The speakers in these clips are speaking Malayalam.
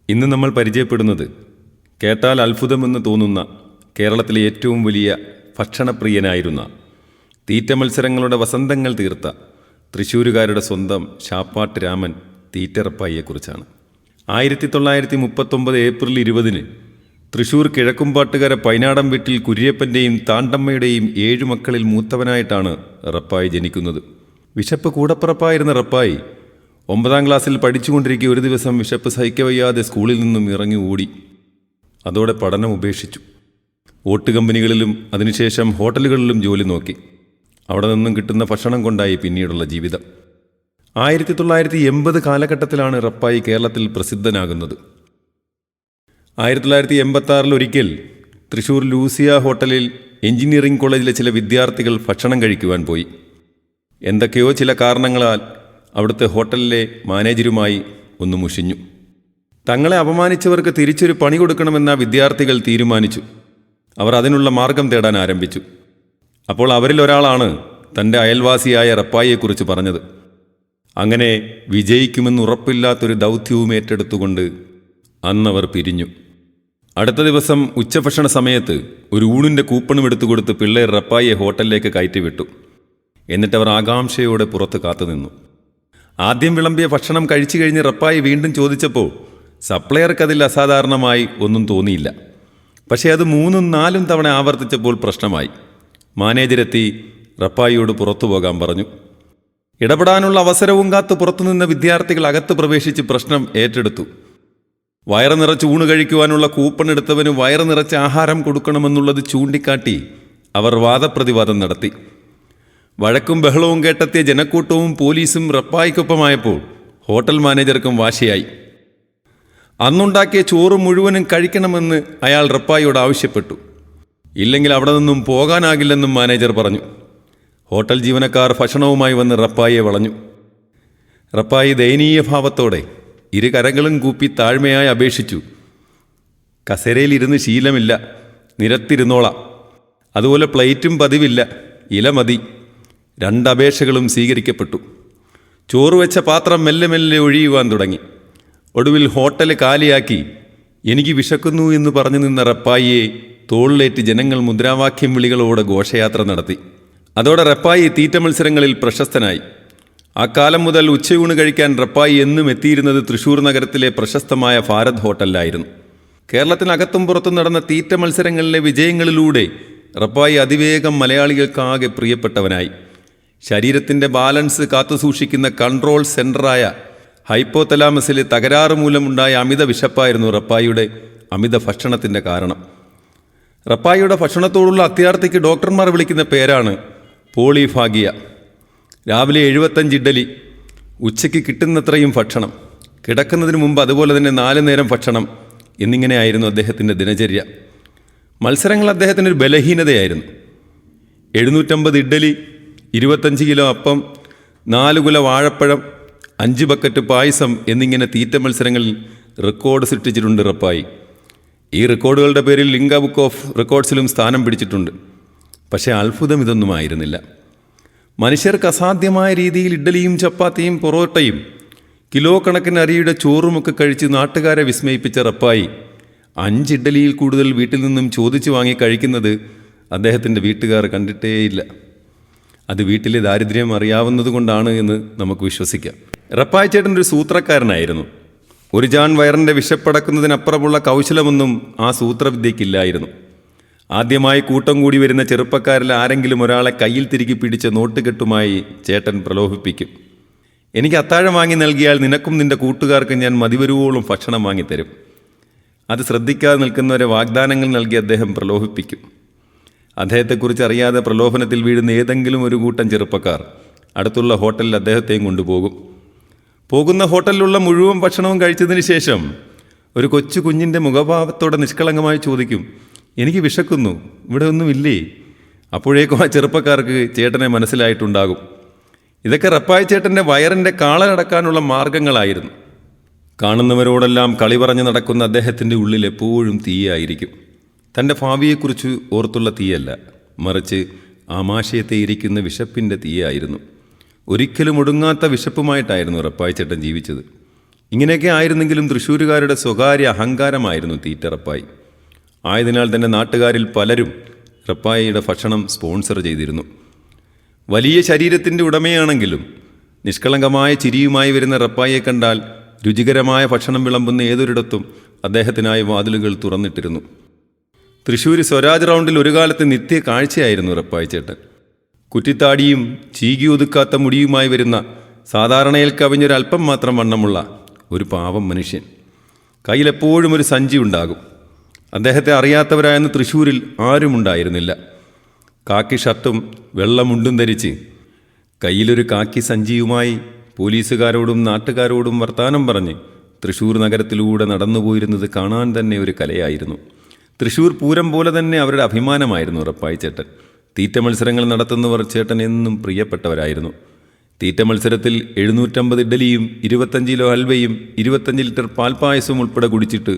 ഇന്ന് നമ്മൾ പരിചയപ്പെടുന്നത് കേട്ടാൽ അത്ഭുതമെന്ന് തോന്നുന്ന കേരളത്തിലെ ഏറ്റവും വലിയ ഭക്ഷണപ്രിയനായിരുന്ന തീറ്റ മത്സരങ്ങളുടെ വസന്തങ്ങൾ തീർത്ത തൃശ്ശൂരുകാരുടെ സ്വന്തം ശാപ്പാട്ട് രാമൻ തീറ്ററപ്പായിയെക്കുറിച്ചാണ്. 1939 ഏപ്രിൽ 20 തൃശ്ശൂർ കിഴക്കുംപാട്ടുകര പൈനാടം വീട്ടിൽ കുര്യപ്പൻ്റെയും താണ്ടമ്മയുടെയും 7 മക്കളിൽ മൂത്തവനായിട്ടാണ് റപ്പായി ജനിക്കുന്നത്. വിശപ്പ് കൂടപ്പിറപ്പായിരുന്ന റപ്പായി 9ാം ക്ലാസ്സിൽ പഠിച്ചുകൊണ്ടിരിക്കെ ഒരു ദിവസം വിശപ്പ് സഹിക്കവയ്യാതെ സ്കൂളിൽ നിന്നും ഇറങ്ങി ഓടി. അതോടെ പഠനം ഉപേക്ഷിച്ചു. ഓട്ട് കമ്പനികളിലും അതിനുശേഷം ഹോട്ടലുകളിലും ജോലി നോക്കി. അവിടെ നിന്നും കിട്ടുന്ന ഭക്ഷണം കൊണ്ടായി പിന്നീടുള്ള ജീവിതം. 1980 കാലഘട്ടത്തിലാണ് റപ്പായി കേരളത്തിൽ പ്രസിദ്ധനാകുന്നത്. 1986 ഒരിക്കൽ തൃശ്ശൂർ ലൂസിയ ഹോട്ടലിൽ എഞ്ചിനീയറിംഗ് കോളേജിലെ ചില വിദ്യാർത്ഥികൾ ഭക്ഷണം കഴിക്കുവാൻ പോയി. എന്തൊക്കെയോ ചില കാരണങ്ങളാൽ അവിടുത്തെ ഹോട്ടലിലെ മാനേജരുമായി ഒന്ന് മുഷിഞ്ഞു. തങ്ങളെ അപമാനിച്ചവർക്ക് തിരിച്ചൊരു പണി കൊടുക്കണമെന്ന വിദ്യാർത്ഥികൾ തീരുമാനിച്ചു. അവർ അതിനുള്ള മാർഗം തേടാൻ ആരംഭിച്ചു. അപ്പോൾ അവരിൽ ഒരാളാണ് തൻ്റെ അയൽവാസിയായ റപ്പായിയെക്കുറിച്ച് പറഞ്ഞത്. അങ്ങനെ വിജയിക്കുമെന്ന് ഉറപ്പില്ലാത്തൊരു ദൗത്യവും ഏറ്റെടുത്തുകൊണ്ട് അന്നവർ പിരിഞ്ഞു. അടുത്ത ദിവസം ഉച്ചഭക്ഷണ സമയത്ത് ഒരു ഊണിൻ്റെ കൂപ്പണും എടുത്തുകൊടുത്ത് പിള്ളേർ റപ്പായിയെ ഹോട്ടലിലേക്ക് കയറ്റിവിട്ടു. എന്നിട്ടവർ ആകാംക്ഷയോടെ പുറത്ത് കാത്തുനിന്നു. ആദ്യം വിളമ്പിയ ഭക്ഷണം കഴിച്ചു കഴിഞ്ഞ് റപ്പായി വീണ്ടും ചോദിച്ചപ്പോൾ സപ്ലയർക്കതിൽ അസാധാരണമായി ഒന്നും തോന്നിയില്ല. പക്ഷേ അത് 3-4 തവണ ആവർത്തിച്ചപ്പോൾ പ്രശ്നമായി. മാനേജരെത്തി റപ്പായിയോട് പുറത്തു പോകാൻ പറഞ്ഞു. ഇടപെടാനുള്ള അവസരവും കാത്ത് പുറത്തുനിന്ന വിദ്യാർത്ഥികൾ അകത്ത് പ്രവേശിച്ച് പ്രശ്നം ഏറ്റെടുത്തു. വയറ് നിറച്ച് ഊണ് കഴിക്കുവാനുള്ള കൂപ്പൺ എടുത്തവന് വയറ് നിറച്ച് ആഹാരം കൊടുക്കണമെന്നുള്ളത് ചൂണ്ടിക്കാട്ടി അവർ വാദപ്രതിവാദം നടത്തി. വഴക്കും ബഹളവും കേട്ടെത്തിയ ജനക്കൂട്ടവും പോലീസും റപ്പായിക്കൊപ്പമായപ്പോൾ ഹോട്ടൽ മാനേജർക്കും വാശിയായി. അന്നുണ്ടാക്കിയ ചോറ് മുഴുവനും കഴിക്കണമെന്ന് അയാൾ റപ്പായിയോട് ആവശ്യപ്പെട്ടു. ഇല്ലെങ്കിൽ അവിടെ നിന്നും പോകാനാകില്ലെന്നും മാനേജർ പറഞ്ഞു. ഹോട്ടൽ ജീവനക്കാർ ഭക്ഷണവുമായി വന്ന് റപ്പായിയെ വളഞ്ഞു. റപ്പായി ദയനീയ ഭാവത്തോടെ 2 കരങ്ങളും കൂപ്പി താഴ്മയായി അപേക്ഷിച്ചു. കസേരയിലിരുന്ന് ശീലമില്ല, നിരത്തിരുന്നോളാം. അതുപോലെ പ്ലേറ്റും പതിവില്ല, ഇല മതി. 2 അപേക്ഷകളും സ്വീകരിക്കപ്പെട്ടു. ചോറ് വെച്ച പാത്രം മെല്ലെ മെല്ലെ ഒഴിയുവാൻ തുടങ്ങി. ഒടുവിൽ ഹോട്ടൽ കാലിയാക്കി എനിക്ക് വിശക്കുന്നു എന്ന് പറഞ്ഞു നിന്ന റപ്പായിയെ തോളിലേറ്റ് ജനങ്ങൾ മുദ്രാവാക്യം വിളികളോടെ ഘോഷയാത്ര നടത്തി. അതോടെ റപ്പായി തീറ്റ മത്സരങ്ങളിൽ പ്രശസ്തനായി. ആ കാലം മുതൽ ഉച്ചയൂണ് കഴിക്കാൻ റപ്പായി എന്നും എത്തിയിരുന്നത് തൃശ്ശൂർ നഗരത്തിലെ പ്രശസ്തമായ ഭാരത് ഹോട്ടലിലായിരുന്നു. കേരളത്തിനകത്തും പുറത്തും നടന്ന തീറ്റ മത്സരങ്ങളിലെ വിജയങ്ങളിലൂടെ റപ്പായി അതിവേഗം മലയാളികൾക്കാകെ പ്രിയപ്പെട്ടവനായി. ശരീരത്തിൻ്റെ ബാലൻസ് കാത്തുസൂക്ഷിക്കുന്ന കൺട്രോൾ സെൻ്ററായ ഹൈപ്പോതലാമസിലെ തകരാറ് മൂലമുണ്ടായ അമിത വിശപ്പായിരുന്നു റപ്പായിയുടെ അമിത ഭക്ഷണത്തിൻ്റെ കാരണം. റപ്പായിയുടെ ഭക്ഷണത്തോടുള്ള അത്യാർത്തിക്ക് ഡോക്ടർമാർ വിളിക്കുന്ന പേരാണ് പോളിഫാഗിയ. രാവിലെ 75 ഇഡ്ഡലി, ഉച്ചയ്ക്ക് കിട്ടുന്നത്രയും ഭക്ഷണം, കിടക്കുന്നതിന് മുമ്പ് അതുപോലെ തന്നെ 4 നേരം ഭക്ഷണം എന്നിങ്ങനെയായിരുന്നു അദ്ദേഹത്തിൻ്റെ ദിനചര്യ. മത്സരങ്ങൾ അദ്ദേഹത്തിനൊരു ബലഹീനതയായിരുന്നു. 750 ഇഡ്ഡലി, 25 കിലോ അപ്പം, 4 കുല വാഴപ്പഴം, 5 ബക്കറ്റ് പായസം എന്നിങ്ങനെ തീറ്റ മത്സരങ്ങളിൽ റെക്കോർഡ് സൃഷ്ടിച്ചിട്ടുണ്ട് റപ്പായി. ഈ റെക്കോർഡുകളുടെ പേരിൽ ലിങ്ക ബുക്ക് ഓഫ് റെക്കോർഡ്സിലും സ്ഥാനം പിടിച്ചിട്ടുണ്ട്. പക്ഷേ അത്ഭുതം ഇതൊന്നുമായിരുന്നില്ല. മനുഷ്യർക്ക് അസാധ്യമായ രീതിയിൽ ഇഡ്ഡലിയും ചപ്പാത്തിയും പൊറോട്ടയും കിലോ കണക്കിന് അരിയുടെ ചോറുമൊക്കെ കഴിച്ച് നാട്ടുകാരെ വിസ്മയിപ്പിച്ച റപ്പായി 5 ഇഡ്ഡലിയിൽ കൂടുതൽ വീട്ടിൽ നിന്നും ചോദിച്ചു വാങ്ങി കഴിക്കുന്നത് അദ്ദേഹത്തിൻ്റെ വീട്ടുകാർ കണ്ടിട്ടേയില്ല. അത് വീട്ടിലെ ദാരിദ്ര്യം അറിയാവുന്നതുകൊണ്ടാണ് എന്ന് നമുക്ക് വിശ്വസിക്കാം. റപ്പായി ചേട്ടൻ ഒരു സൂത്രക്കാരനായിരുന്നു. ഒരു ജാൻ വയറിൻ്റെ വിശപ്പടക്കുന്നതിനപ്പുറമുള്ള കൗശലമൊന്നും ആ സൂത്രവിദ്യയ്ക്കില്ലായിരുന്നു. ആദ്യമായി കൂട്ടം കൂടി വരുന്ന ചെറുപ്പക്കാരിൽ ആരെങ്കിലും ഒരാളെ കയ്യിൽ തിരികെ പിടിച്ച നോട്ടുകെട്ടുമായി ചേട്ടൻ പ്രലോഭിപ്പിക്കും. എനിക്ക് അത്താഴം വാങ്ങി നൽകിയാൽ നിനക്കും നിൻ്റെ കൂട്ടുകാർക്കും ഞാൻ മതിവരുവോളം ഭക്ഷണം വാങ്ങിത്തരും. അത് ശ്രദ്ധിക്കാതെ നിൽക്കുന്നവരെ വാഗ്ദാനങ്ങൾ നൽകി അദ്ദേഹം പ്രലോഭിപ്പിക്കും. അദ്ദേഹത്തെക്കുറിച്ച് അറിയാതെ പ്രലോഭനത്തിൽ വീഴുന്ന ഏതെങ്കിലും ഒരു കൂട്ടം ചെറുപ്പക്കാർ അടുത്തുള്ള ഹോട്ടലിൽ അദ്ദേഹത്തെയും കൊണ്ടുപോകും. പോകുന്ന ഹോട്ടലിലുള്ള മുഴുവൻ ഭക്ഷണവും കഴിച്ചതിന് ശേഷം ഒരു കൊച്ചു കുഞ്ഞിൻ്റെ മുഖഭാവത്തോടെ നിഷ്കളങ്കമായി ചോദിക്കും, എനിക്ക് വിശക്കുന്നു, ഇവിടെ ഒന്നുമില്ലേ? അപ്പോഴേക്കും ആ ചെറുപ്പക്കാർക്ക് ചേട്ടനെ മനസ്സിലായിട്ടുണ്ടാകും. ഇതൊക്കെ റപ്പായി ചേട്ടൻ്റെ വയറിൻ്റെ കാളനടക്കാനുള്ള മാർഗങ്ങളായിരുന്നു. കാണുന്നവരോടെല്ലാം കളി പറഞ്ഞു നടക്കുന്ന അദ്ദേഹത്തിൻ്റെ ഉള്ളിൽ എപ്പോഴും തീയായിരിക്കും. തൻ്റെ ഭാവിയെക്കുറിച്ച് ഓർത്തുള്ള തീയല്ല, മറിച്ച് ആമാശയത്തെ ഇരിക്കുന്ന വിശപ്പിൻ്റെ തീയായിരുന്നു. ഒരിക്കലും ഒടുങ്ങാത്ത വിശപ്പുമായിട്ടായിരുന്നു റപ്പായി ചേട്ടൻ ജീവിച്ചത്. ഇങ്ങനെയൊക്കെ ആയിരുന്നെങ്കിലും തൃശ്ശൂരുകാരുടെ സ്വകാര്യ അഹങ്കാരമായിരുന്നു തീറ്റ റപ്പായി. ആയതിനാൽ തന്നെ നാട്ടുകാരിൽ പലരും റപ്പായിയുടെ ഭക്ഷണം സ്പോൺസർ ചെയ്തിരുന്നു. വലിയ ശരീരത്തിൻ്റെ ഉടമയാണെങ്കിലും നിഷ്കളങ്കമായ ചിരിയുമായി വരുന്ന റപ്പായിയെ കണ്ടാൽ രുചികരമായ ഭക്ഷണം വിളമ്പുന്ന ഏതൊരിടത്തും അദ്ദേഹത്തിനായി വാതിലുകൾ തുറന്നിട്ടിരുന്നു. തൃശ്ശൂർ സ്വരാജ് റൗണ്ടിൽ ഒരു കാലത്ത് നിത്യ കാഴ്ചയായിരുന്നു റപ്പായി ചേട്ടൻ. കുറ്റിത്താടിയും ചീകി ഒതുക്കാത്ത മുടിയുമായി വരുന്ന സാധാരണയിൽ കവിഞ്ഞൊരൽപ്പം മാത്രം വണ്ണമുള്ള ഒരു പാവം മനുഷ്യൻ. കയ്യിലെപ്പോഴും ഒരു സഞ്ചി ഉണ്ടാകും. അദ്ദേഹത്തെ അറിയാത്തവരായെന്ന് തൃശ്ശൂരിൽ ആരുമുണ്ടായിരുന്നില്ല. കാക്കി ഷർട്ടും വെള്ളമുണ്ടും ധരിച്ച് കയ്യിലൊരു കാക്കി സഞ്ചിയുമായി പോലീസുകാരോടും നാട്ടുകാരോടും വർത്താനം പറഞ്ഞ് തൃശ്ശൂർ നഗരത്തിലൂടെ നടന്നുപോയിരുന്നത് കാണാൻ തന്നെ ഒരു കലയായിരുന്നു. തൃശ്ശൂർ പൂരം പോലെ തന്നെ അവരുടെ അഭിമാനമായിരുന്നു റപ്പായി ചേട്ടൻ. തീറ്റ മത്സരങ്ങൾ നടത്തുന്നവർ ചേട്ടൻ എന്നും പ്രിയപ്പെട്ടവരായിരുന്നു. തീറ്റ മത്സരത്തിൽ 750 ഇഡ്ഡലിയും 25 കിലോ ഹൽവയും 25 ലിറ്റർ പാൽപ്പായസവും ഉൾപ്പെടെ കുടിച്ചിട്ട്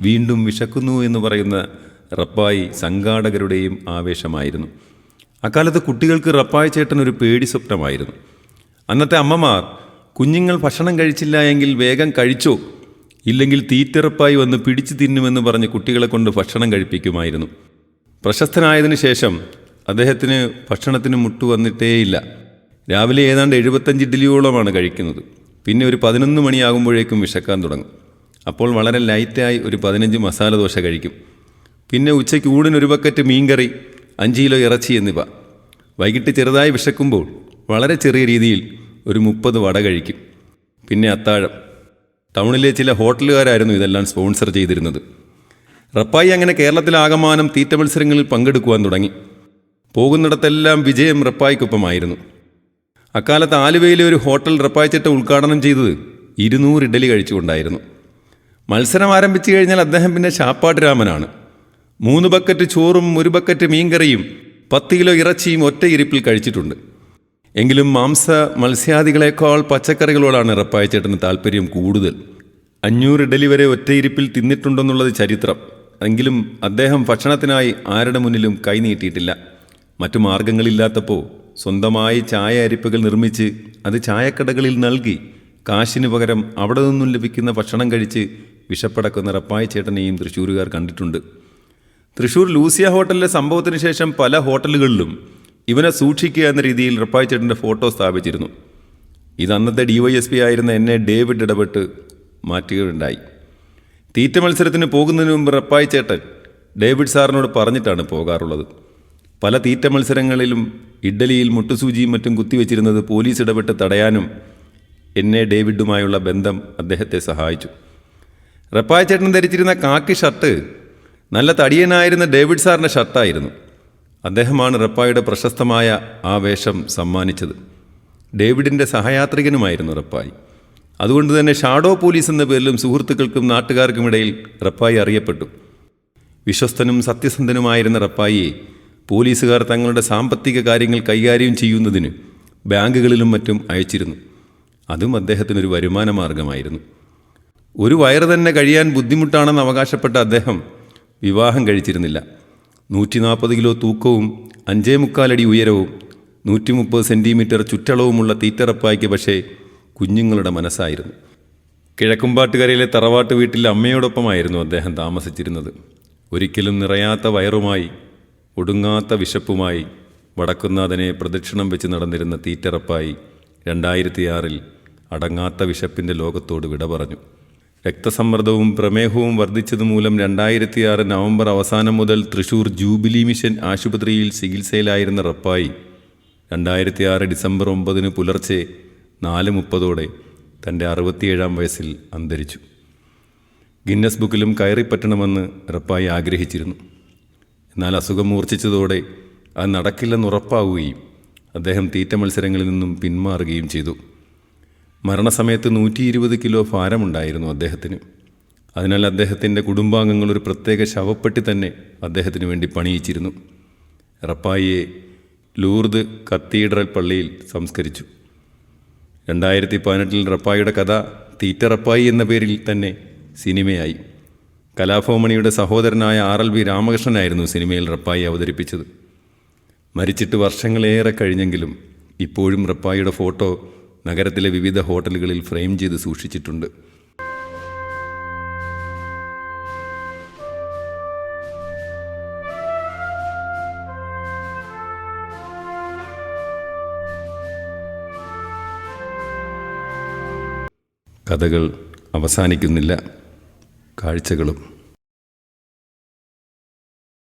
വീണ്ടും വിശക്കുന്നു എന്ന് പറയുന്ന റപ്പായി സംഘാടകരുടെയും ആവേശമായിരുന്നു. അക്കാലത്ത് കുട്ടികൾക്ക് റപ്പായി ചേട്ടൻ ഒരു പേടി സ്വപ്നമായിരുന്നു. അന്നത്തെ അമ്മമാർ കുഞ്ഞുങ്ങൾ ഭക്ഷണം കഴിച്ചില്ല എങ്കിൽ വേഗം കഴിച്ചോ, ഇല്ലെങ്കിൽ തീറ്ററപ്പായി വന്ന് പിടിച്ചു തിന്നുമെന്ന് പറഞ്ഞ് കുട്ടികളെ കൊണ്ട് ഭക്ഷണം കഴിപ്പിക്കുമായിരുന്നു. പ്രശസ്തനായതിനു ശേഷം അദ്ദേഹത്തിന് ഭക്ഷണത്തിന് മുട്ടുവന്നിട്ടേയില്ല. രാവിലെ ഏതാണ്ട് 75 ഇഡ്ഡലിയോളമാണ് കഴിക്കുന്നത്. പിന്നെ ഒരു 11 മണിയാകുമ്പോഴേക്കും വിശക്കാൻ തുടങ്ങും. അപ്പോൾ വളരെ ലൈറ്റായി ഒരു 15 മസാല ദോശ കഴിക്കും. പിന്നെ ഉച്ചയ്ക്ക് ഊണിനൊരു ബക്കറ്റ് മീൻകറി, 5 കിലോ ഇറച്ചി എന്നിവ. വൈകിട്ട് ചെറുതായി വിശക്കുമ്പോൾ വളരെ ചെറിയ രീതിയിൽ ഒരു 30 വട കഴിക്കും. പിന്നെ അത്താഴം. ടൗണിലെ ചില ഹോട്ടലുകാരായിരുന്നു ഇതെല്ലാം സ്പോൺസർ ചെയ്തിരുന്നത്. റപ്പായി അങ്ങനെ കേരളത്തിലാകമാനം തീറ്റ മത്സരങ്ങളിൽ പങ്കെടുക്കുവാൻ തുടങ്ങി. പോകുന്നിടത്തെല്ലാം വിജയം റപ്പായിക്കൊപ്പമായിരുന്നു. അക്കാലത്ത് ആലുവയിലെ ഒരു ഹോട്ടൽ റപ്പായി ചേട്ടൻ ഉദ്ഘാടനം ചെയ്തത് 200 ഇഡ്ഡലി കഴിച്ചുകൊണ്ടായിരുന്നു. മത്സരം ആരംഭിച്ചു കഴിഞ്ഞാൽ അദ്ദേഹം പിന്നെ ശാപ്പാട്ട് രാമനാണ്. 3 ബക്കറ്റ് ചോറും 1 ബക്കറ്റ് മീൻകറിയും 10 കിലോ ഇറച്ചിയും ഒറ്റ ഇരിപ്പിൽ കഴിച്ചിട്ടുണ്ട്. എങ്കിലും മത്സ്യാദികളെക്കാൾ പച്ചക്കറികളോടാണ് റപ്പായി ചേട്ടന് താല്പര്യം കൂടുതൽ. 500 ഇഡ്ഡലി വരെ ഒറ്റയിരിപ്പിൽ തിന്നിട്ടുണ്ടെന്നുള്ളത് ചരിത്രം. എങ്കിലും അദ്ദേഹം ഭക്ഷണത്തിനായി ആരുടെ മുന്നിലും കൈനീട്ടിയിട്ടില്ല. മറ്റു മാർഗങ്ങളില്ലാത്തപ്പോൾ സ്വന്തമായി ചായ അരിപ്പകൾ നിർമ്മിച്ച് അത് ചായക്കടകളിൽ നൽകി കാശിന് പകരം അവിടെ നിന്നും ലഭിക്കുന്ന ഭക്ഷണം കഴിച്ച് വിശപ്പടക്കുന്ന റപ്പായി ചേട്ടനെയും തൃശ്ശൂരുകാർ കണ്ടിട്ടുണ്ട്. തൃശ്ശൂർ ലൂസിയ ഹോട്ടലിലെ സംഭവത്തിന് ശേഷം പല ഹോട്ടലുകളിലും ഇവനെ സൂക്ഷിക്കുക എന്ന രീതിയിൽ റപ്പായി ചേട്ടൻ്റെ ഫോട്ടോ സ്ഥാപിച്ചിരുന്നു. ഇത് അന്നത്തെ DYSP ആയിരുന്ന എന്നെ ഡേവിഡ് ഇടപെട്ട് മാറ്റുകയുണ്ടായി. തീറ്റ മത്സരത്തിന് പോകുന്നതിന് മുമ്പ് റപ്പായി ചേട്ടൻ ഡേവിഡ് സാറിനോട് പറഞ്ഞിട്ടാണ് പോകാറുള്ളത്. പല തീറ്റ മത്സരങ്ങളിലും ഇഡ്ഡലിയിൽ മുട്ടുസൂചിയും മറ്റും കുത്തിവെച്ചിരുന്നത് പോലീസ് ഇടപെട്ട് തടയാനും എന്നെ ഡേവിഡുമായുള്ള ബന്ധം അദ്ദേഹത്തെ സഹായിച്ചു. റപ്പായി ചേട്ടൻ ധരിച്ചിരുന്ന കാക്കി ഷർട്ട് നല്ല തടിയനായിരുന്ന ഡേവിഡ് സാറിൻ്റെ ഷർട്ടായിരുന്നു. അദ്ദേഹമാണ് റപ്പായിയുടെ പ്രശസ്തമായ ആ വേഷം സമ്മാനിച്ചത്. ഡേവിഡിൻ്റെ സഹയാത്രികനുമായിരുന്നു റപ്പായി. അതുകൊണ്ട് തന്നെ ഷാഡോ പോലീസ് എന്ന പേരിലും സുഹൃത്തുക്കൾക്കും നാട്ടുകാർക്കുമിടയിൽ റപ്പായി അറിയപ്പെട്ടു. വിശ്വസ്തനും സത്യസന്ധനുമായിരുന്ന റപ്പായിയെ പോലീസുകാർ തങ്ങളുടെ സാമ്പത്തിക കാര്യങ്ങൾ കൈകാര്യം ചെയ്യുന്നതിന് ബാങ്കുകളിലും മറ്റും അയച്ചിരുന്നു. അതും അദ്ദേഹത്തിനൊരു വരുമാന മാർഗമായിരുന്നു. ഒരു വയറ് തന്നെ കഴിയാൻ ബുദ്ധിമുട്ടാണെന്ന് അവകാശപ്പെട്ട അദ്ദേഹം വിവാഹം കഴിച്ചിരുന്നില്ല. 140 കിലോ തൂക്കവും 5.25 അടി ഉയരവും 130 സെൻറ്റിമീറ്റർ ചുറ്റളവുമുള്ള തീറ്ററപ്പായ്ക്ക് പക്ഷേ കുഞ്ഞുങ്ങളുടെ മനസ്സായിരുന്നു. കിഴക്കുംപാട്ടുകരയിലെ തറവാട്ട് വീട്ടിൽ അമ്മയോടൊപ്പമായിരുന്നു അദ്ദേഹം താമസിച്ചിരുന്നത്. ഒരിക്കലും നിറയാത്ത വയറുമായി ഒടുങ്ങാത്ത വിശപ്പുമായി വടക്കുന്നാഥനെ പ്രദക്ഷിണം വെച്ച് നടന്നിരുന്ന തീറ്ററപ്പായി 2006 അടങ്ങാത്ത വിശപ്പിൻ്റെ ലോകത്തോട് വിട പറഞ്ഞു. രക്തസമ്മർദ്ദവും പ്രമേഹവും വർദ്ധിച്ചതുമൂലം 2006 നവംബർ അവസാനം മുതൽ തൃശ്ശൂർ ജൂബിലി മിഷൻ ആശുപത്രിയിൽ ചികിത്സയിലായിരുന്ന റപ്പായി 2006 ഡിസംബർ 9 പുലർച്ചെ 4:30 തൻ്റെ 67-ാം വയസ്സിൽ അന്തരിച്ചു. ഗിന്നസ് ബുക്കിലും കയറിപ്പറ്റണമെന്ന് റപ്പായി ആഗ്രഹിച്ചിരുന്നു. എന്നാൽ അസുഖം മൂർച്ഛിച്ചതോടെ അത് നടക്കില്ലെന്നുറപ്പാവുകയും അദ്ദേഹം തീറ്റ മത്സരങ്ങളിൽ നിന്നും പിന്മാറുകയും ചെയ്തു. മരണസമയത്ത് 120 കിലോ ഭാരമുണ്ടായിരുന്നു അദ്ദേഹത്തിന്. അതിനാൽ അദ്ദേഹത്തിൻ്റെ കുടുംബാംഗങ്ങൾ ഒരു പ്രത്യേക ശവപ്പെട്ടി തന്നെ അദ്ദേഹത്തിന് വേണ്ടി പണിയിച്ചിരുന്നു. റപ്പായിയെ ലൂർദ് കത്തീഡ്രൽ പള്ളിയിൽ സംസ്കരിച്ചു. 2018 റപ്പായിയുടെ കഥ തീറ്റ റപ്പായി എന്ന പേരിൽ തന്നെ സിനിമയായി. കലാഭവമണിയുടെ സഹോദരനായ RLV രാമകൃഷ്ണനായിരുന്നു സിനിമയിൽ റപ്പായി അവതരിപ്പിച്ചത്. മരിച്ചിട്ട് വർഷങ്ങളേറെ കഴിഞ്ഞെങ്കിലും ഇപ്പോഴും റപ്പായിയുടെ ഫോട്ടോ നഗരത്തിലെ വിവിധ ഹോട്ടലുകളിൽ ഫ്രെയിം ചെയ്ത് സൂക്ഷിച്ചിട്ടുണ്ട്. കഥകൾ അവസാനിക്കുന്നില്ല, കാഴ്ചകളും.